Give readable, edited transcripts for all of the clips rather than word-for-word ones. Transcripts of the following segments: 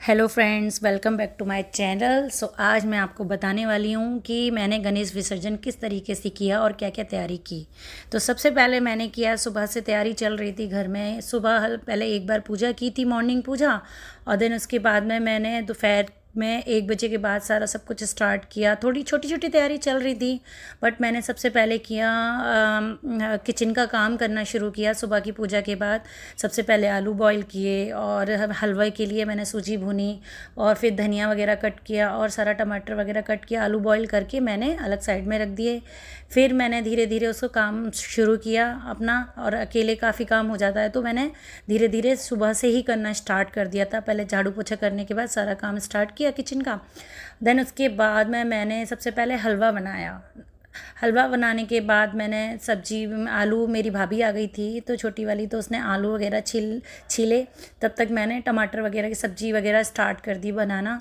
Hello friends, welcome back to my channel. आज मैं आपको बताने वाली हूँ कि मैंने गणेश विसर्जन किस तरीके से किया और क्या क्या तैयारी की। तो सबसे पहले मैंने किया, सुबह से तैयारी चल रही थी घर में। सुबह पहले एक बार पूजा की थी, मॉर्निंग पूजा, और देन उसके बाद में मैंने दोपहर में 1 बजे के बाद सारा सब कुछ स्टार्ट किया। थोड़ी छोटी छोटी तैयारी चल रही थी, बट मैंने सबसे पहले किया किचन का काम करना शुरू किया। सुबह की पूजा के बाद सबसे पहले आलू बॉईल किए, और हलवे के लिए मैंने सूजी भुनी, और फिर धनिया वगैरह कट किया और सारा टमाटर वगैरह कट किया। आलू बॉईल करके मैंने अलग साइड में रख दिए। फिर मैंने धीरे धीरे उसको काम शुरू किया अपना, और अकेले काफ़ी काम हो जाता है तो मैंने धीरे धीरे सुबह से ही करना स्टार्ट कर दिया था। पहले झाड़ू पोछा करने के बाद सारा काम स्टार्ट किया किचन का। देन उसके बाद में मैंने सबसे पहले हलवा बनाया। हलवा बनाने के बाद मैंने सब्जी, आलू, मेरी भाभी आ गई थी तो छोटी वाली, तो उसने आलू वगैरह छीले। तब तक मैंने टमाटर वगैरह की सब्ज़ी वगैरह स्टार्ट कर दी बनाना।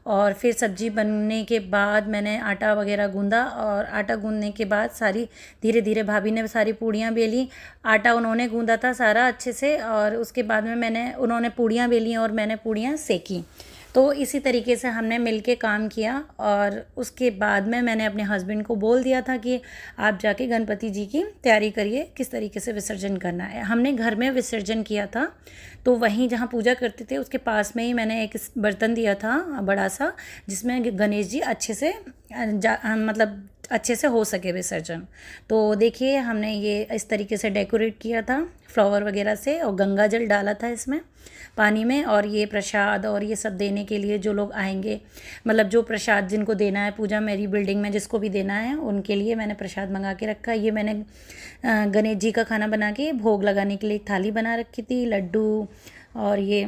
और फिर सब्ज़ी बनने के बाद मैंने आटा वगैरह गूंदा, और आटा गूंदने के बाद सारी धीरे धीरे भाभी ने सारी पूड़ियाँ बेली। आटा उन्होंने गूंदा था सारा अच्छे से, और उसके बाद में उन्होंने पूड़ियाँ बेली और मैंने पूड़ियाँ सेकी। तो इसी तरीके से हमने मिलके काम किया। और उसके बाद में मैंने अपने हस्बैंड को बोल दिया था कि आप जाके गणपति जी की तैयारी करिए, किस तरीके से विसर्जन करना है। हमने घर में विसर्जन किया था, तो वहीं जहाँ पूजा करते थे उसके पास में ही मैंने एक बर्तन दिया था बड़ा सा, जिसमें गणेश जी अच्छे से मतलब अच्छे से हो सके विसर्जन। तो देखिए, हमने ये इस तरीके से डेकोरेट किया था फ्लावर वगैरह से, और गंगा जल डाला था इसमें पानी में। और ये प्रसाद और ये सब देने के लिए जो लोग आएंगे, मतलब जो प्रसाद जिनको देना है, पूजा मेरी बिल्डिंग में जिसको भी देना है उनके लिए मैंने प्रसाद मंगा के रखा। ये मैंने गणेश जी का खाना बना के भोग लगाने के लिए एक थाली बना रखी थी, लड्डू और ये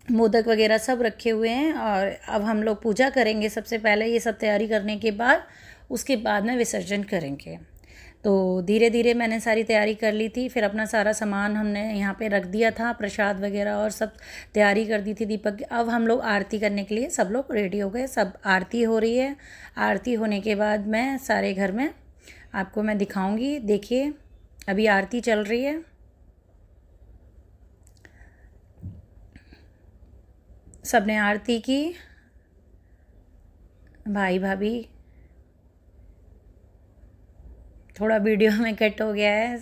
मोदक वगैरह सब रखे हुए हैं। और अब हम लोग पूजा करेंगे सबसे पहले, ये सब तैयारी करने के बाद उसके बाद में विसर्जन करेंगे। तो धीरे धीरे मैंने सारी तैयारी कर ली थी। फिर अपना सारा सामान हमने यहाँ पे रख दिया था, प्रसाद वगैरह और सब तैयारी कर दी थी दीपक की। अब हम लोग आरती करने के लिए सब लोग रेडी हो गए, सब आरती हो रही है। आरती होने के बाद मैं सारे घर में आपको मैं दिखाऊंगी। देखिए, अभी आरती चल रही है। सबने आरती की, भाई भाभी। थोड़ा वीडियो में कट हो गया है।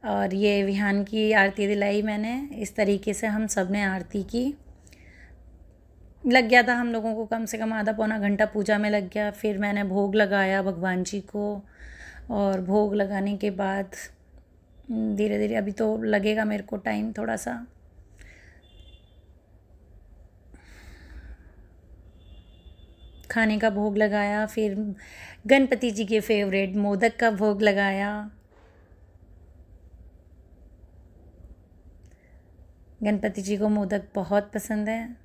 और ये विहान की आरती दिलाई मैंने। इस तरीके से हम सब ने आरती की। लग गया था हम लोगों को कम से कम आधा पौना घंटा पूजा में लग गया। फिर मैंने भोग लगाया भगवान जी को, और भोग लगाने के बाद धीरे धीरे, अभी तो लगेगा मेरे को टाइम थोड़ा सा। खाने का भोग लगाया, फिर गणपति जी के फेवरेट मोदक का भोग लगाया। गणपति जी को मोदक बहुत पसंद है।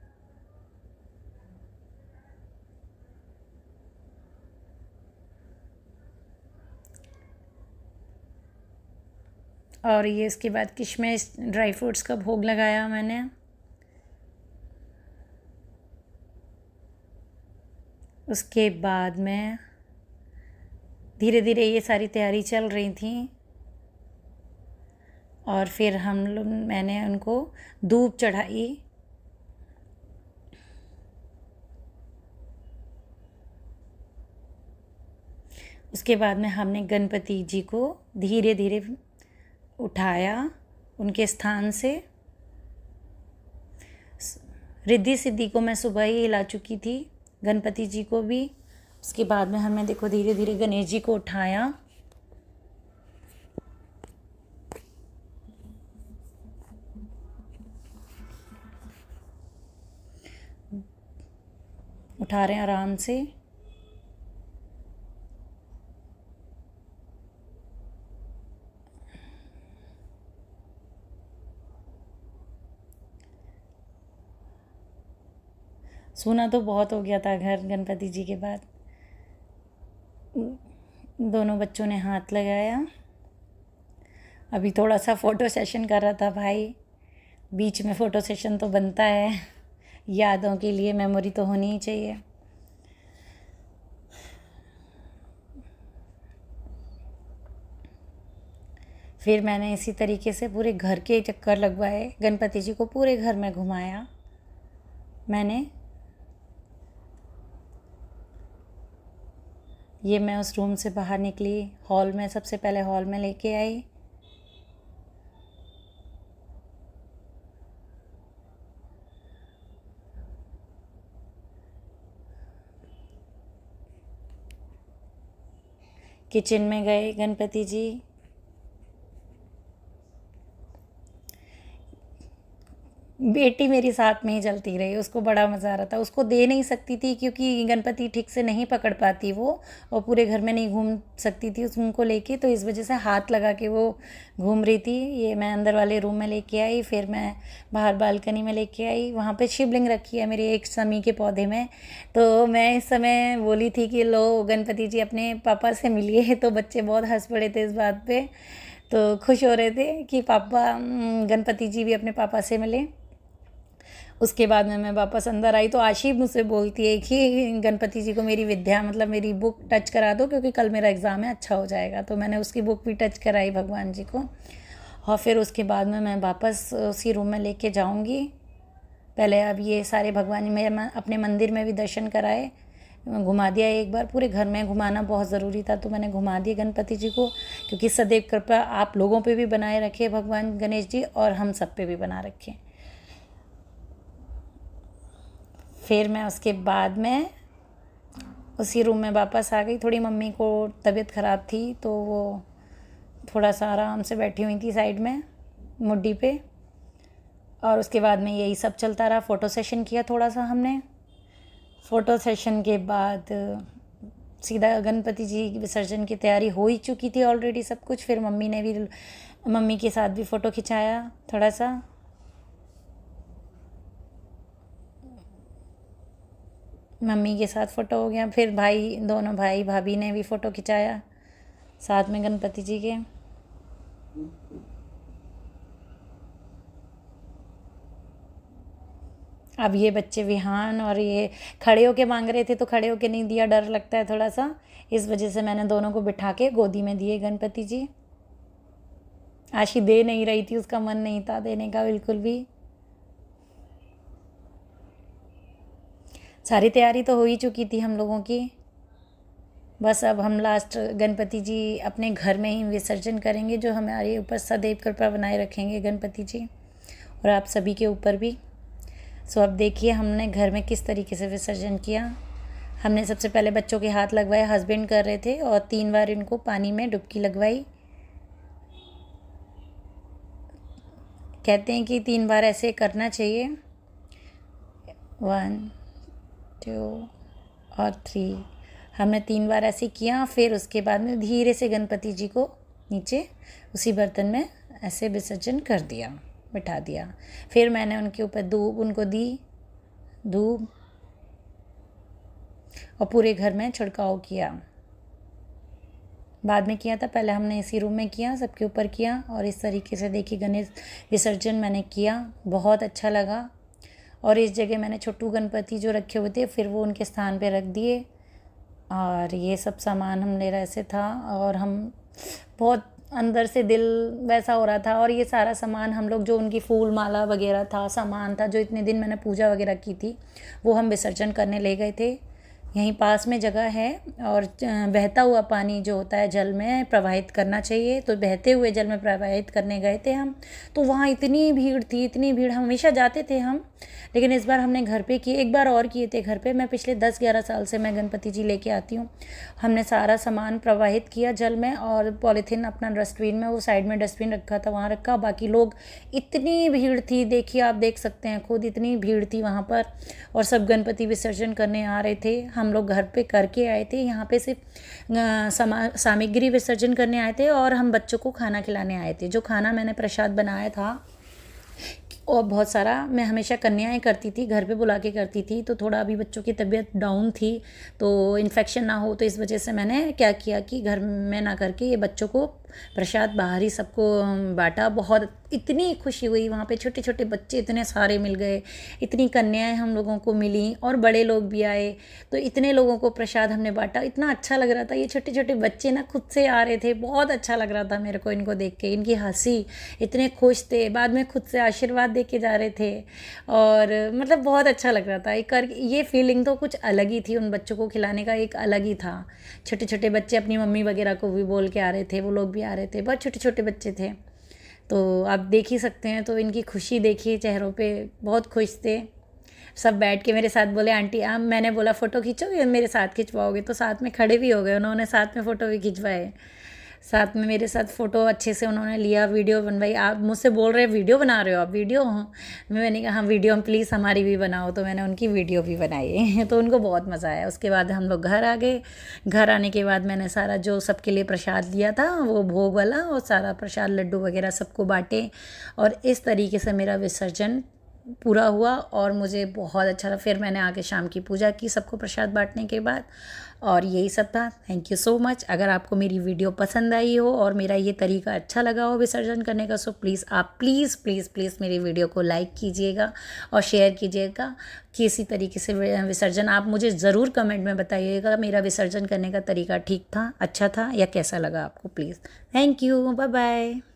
और ये इसके बाद किशमिश ड्राई फ्रूट्स का भोग लगाया मैंने। उसके बाद में धीरे धीरे ये सारी तैयारी चल रही थी। और फिर मैंने उनको धूप चढ़ाई। उसके बाद में हमने गणपति जी को धीरे धीरे उठाया उनके स्थान से। रिद्धि सिद्धि को मैं सुबह ही हिला चुकी थी, गणपति जी को भी। उसके बाद में हमने देखो धीरे धीरे गणेश जी को उठाया। उठा रहे हैं आराम से। सोना तो बहुत हो गया था घर गणपति जी के बाद। दोनों बच्चों ने हाथ लगाया। अभी थोड़ा सा फ़ोटो सेशन कर रहा था भाई। बीच में फ़ोटो सेशन तो बनता है, यादों के लिए मेमोरी तो होनी ही चाहिए। फिर मैंने इसी तरीके से पूरे घर के चक्कर लगवाए, गणपति जी को पूरे घर में घुमाया। मैंने ये मैं उस रूम से बाहर निकली, हॉल में, सबसे पहले हॉल में लेके आई। किचन में गए गणपति जी। बेटी मेरी साथ में ही चलती रही, उसको बड़ा मज़ा आ रहा था। उसको दे नहीं सकती थी क्योंकि गणपति ठीक से नहीं पकड़ पाती वो, और पूरे घर में नहीं घूम सकती थी उनको लेके, तो इस वजह से हाथ लगा के वो घूम रही थी। ये मैं अंदर वाले रूम में लेके आई, फिर मैं बाहर बालकनी में लेके आई। वहाँ पे शिवलिंग रखी है मेरी एक समी के पौधे में। तो मैं इस समय बोली थी कि लो गणपति जी अपने पापा से मिलिए, तो बच्चे बहुत हंस पड़े थे इस बात पर। तो खुश हो रहे थे कि पापा, गणपति जी भी अपने पापा से मिले। उसके बाद में मैं वापस अंदर आई तो आशी मुझसे बोलती है कि गणपति जी को मेरी विद्या, मतलब मेरी बुक टच करा दो क्योंकि कल मेरा एग्ज़ाम है, अच्छा हो जाएगा। तो मैंने उसकी बुक भी टच कराई भगवान जी को, और फिर उसके बाद में मैं वापस उसी रूम में लेके जाऊंगी। पहले अब ये सारे भगवान मैं अपने मंदिर में भी दर्शन कराए, घुमा दिया एक बार। पूरे घर में घुमाना बहुत ज़रूरी था, तो मैंने घुमा दिया गणपति जी को, क्योंकि सदैव कृपा आप लोगों पे भी बनाए रखे भगवान गणेश जी, और हम सब पे भी बना रखें। फिर मैं उसके बाद में उसी रूम में वापस आ गई। थोड़ी मम्मी को तबीयत ख़राब थी, तो वो थोड़ा सा आराम से बैठी हुई थी साइड में मुड्डी पे, और उसके बाद में यही सब चलता रहा। फ़ोटो सेशन किया थोड़ा सा हमने। फ़ोटो सेशन के बाद सीधा गणपति जी विसर्जन की तैयारी हो ही चुकी थी ऑलरेडी सब कुछ। फिर मम्मी के साथ भी फ़ोटो खिंचाया थोड़ा सा। मम्मी के साथ फ़ोटो हो गया, फिर दोनों भाई भाभी ने भी फ़ोटो खिंचाया साथ में गणपति जी के। अब ये बच्चे विहान और ये खड़े होके मांग रहे थे, तो खड़े होके नहीं दिया, डर लगता है थोड़ा सा, इस वजह से मैंने दोनों को बिठा के गोदी में दिए गणपति जी। आशी दे नहीं रही थी, उसका मन नहीं था देने का बिल्कुल भी। सारी तैयारी तो हो ही चुकी थी हम लोगों की, बस अब हम लास्ट गणपति जी अपने घर में ही विसर्जन करेंगे, जो हमारे ऊपर सदैव कृपा बनाए रखेंगे गणपति जी, और आप सभी के ऊपर भी। सो अब देखिए हमने घर में किस तरीके से विसर्जन किया। हमने सबसे पहले बच्चों के हाथ लगवाए, हस्बैंड कर रहे थे, और 3 बार इनको पानी में डुबकी लगवाई। कहते हैं कि 3 बार ऐसे करना चाहिए, 1 2 और 3। हमने 3 बार ऐसे किया। फिर उसके बाद में धीरे से गणपति जी को नीचे उसी बर्तन में ऐसे विसर्जन कर दिया, बिठा दिया। फिर मैंने उनके ऊपर धूप उनको दी, धूप, और पूरे घर में छिड़काव किया। बाद में किया था, पहले हमने इसी रूम में किया, सबके ऊपर किया, और इस तरीके से देखिए गणेश विसर्जन मैंने किया। बहुत अच्छा लगा। और इस जगह मैंने छोटू गणपति जो रखे हुए थे, फिर वो उनके स्थान पे रख दिए। और ये सब सामान हम ले रहे से था, और हम बहुत अंदर से दिल वैसा हो रहा था। और ये सारा सामान हम लोग, जो उनकी फूल माला वगैरह था, सामान था, जो इतने दिन मैंने पूजा वगैरह की थी, वो हम विसर्जन करने ले गए थे। यहीं पास में जगह है, और बहता हुआ पानी जो होता है जल में प्रवाहित करना चाहिए, तो बहते हुए जल में प्रवाहित करने गए थे हम। तो वहाँ इतनी भीड़ थी, इतनी भीड़, हम हमेशा जाते थे हम, लेकिन इस बार हमने घर पे किए। एक बार और किए थे घर पे। मैं पिछले 10-11 साल से मैं गणपति जी लेके आती हूँ। हमने सारा सामान प्रवाहित किया जल में, और पॉलीथीन अपना डस्टबिन में, वो साइड में डस्टबिन रखा था वहाँ रखा। बाकी लोग, इतनी भीड़ थी, देखिए आप देख सकते हैं खुद, इतनी भीड़ थी वहाँ पर, और सब गणपति विसर्जन करने आ रहे थे। हम लोग घर पे करके आए थे, यहाँ पे सिर्फ सामग्री विसर्जन करने आए थे, और हम बच्चों को खाना खिलाने आए थे। जो खाना मैंने प्रसाद बनाया था, और बहुत सारा मैं हमेशा कन्याएं करती थी, घर पे बुला के करती थी, तो थोड़ा अभी बच्चों की तबीयत डाउन थी, तो इन्फेक्शन ना हो, तो इस वजह से मैंने क्या किया कि घर में ना करके ये बच्चों को प्रसाद बाहर ही सबको बांटा। बहुत इतनी खुशी हुई वहाँ पे, छोटे छोटे बच्चे इतने सारे मिल गए, इतनी कन्याएं हम लोगों को मिली और बड़े लोग भी आए। तो इतने लोगों को प्रसाद हमने बांटा, इतना अच्छा लग रहा था। ये छोटे छोटे बच्चे ना खुद से आ रहे थे, बहुत अच्छा लग रहा था मेरे को इनको देख के, इनकी हंसी, इतने खुश थे, बाद में खुद से आशीर्वाद दे के जा रहे थे। और मतलब बहुत अच्छा लग रहा था। एक ये फीलिंग तो कुछ अलग ही थी, उन बच्चों को खिलाने का एक अलग ही था। छोटे छोटे बच्चे अपनी मम्मी वगैरह को भी बोल के आ रहे थे, वो लोग भी आ रहे थे, बहुत छोटे छोटे बच्चे थे। तो आप देख ही सकते हैं, तो इनकी खुशी देखिए चेहरों पे, बहुत खुश थे। सब बैठ के मेरे साथ बोले आंटी आप, मैंने बोला फ़ोटो खींचो या मेरे साथ खिंचवाओगे, तो साथ में खड़े भी हो गए, उन्होंने साथ में फ़ोटो भी खिंचवाए, साथ में मेरे साथ फ़ोटो अच्छे से उन्होंने लिया, वीडियो बनवाई। आप मुझसे बोल रहे वीडियो बना रहे हो, आप वीडियो हो? मैंने कहा हाँ वीडियो, हम प्लीज़ हमारी भी बनाओ, तो मैंने उनकी वीडियो भी बनाई तो उनको बहुत मज़ा आया। उसके बाद हम लोग घर आ गए। घर आने के बाद मैंने सारा जो सबके लिए प्रसाद लिया था वो भोग वाला, और सारा प्रसाद लड्डू वगैरह सबको बांटे, और इस तरीके से मेरा विसर्जन पूरा हुआ और मुझे बहुत अच्छा लगा। फिर मैंने आके शाम की पूजा की सबको प्रसाद बांटने के बाद, और यही सब था। Thank you so much. अगर आपको मेरी वीडियो पसंद आई हो और मेरा ये तरीका अच्छा लगा हो विसर्जन करने का, सो प्लीज़ आप प्लीज़ प्लीज़ प्लीज़ मेरी वीडियो को लाइक कीजिएगा और शेयर कीजिएगा कि इसी तरीके से विसर्जन, आप मुझे ज़रूर कमेंट में बताइएगा मेरा विसर्जन करने का तरीका ठीक था, अच्छा था, या कैसा लगा आपको। Please, thank you, bye bye.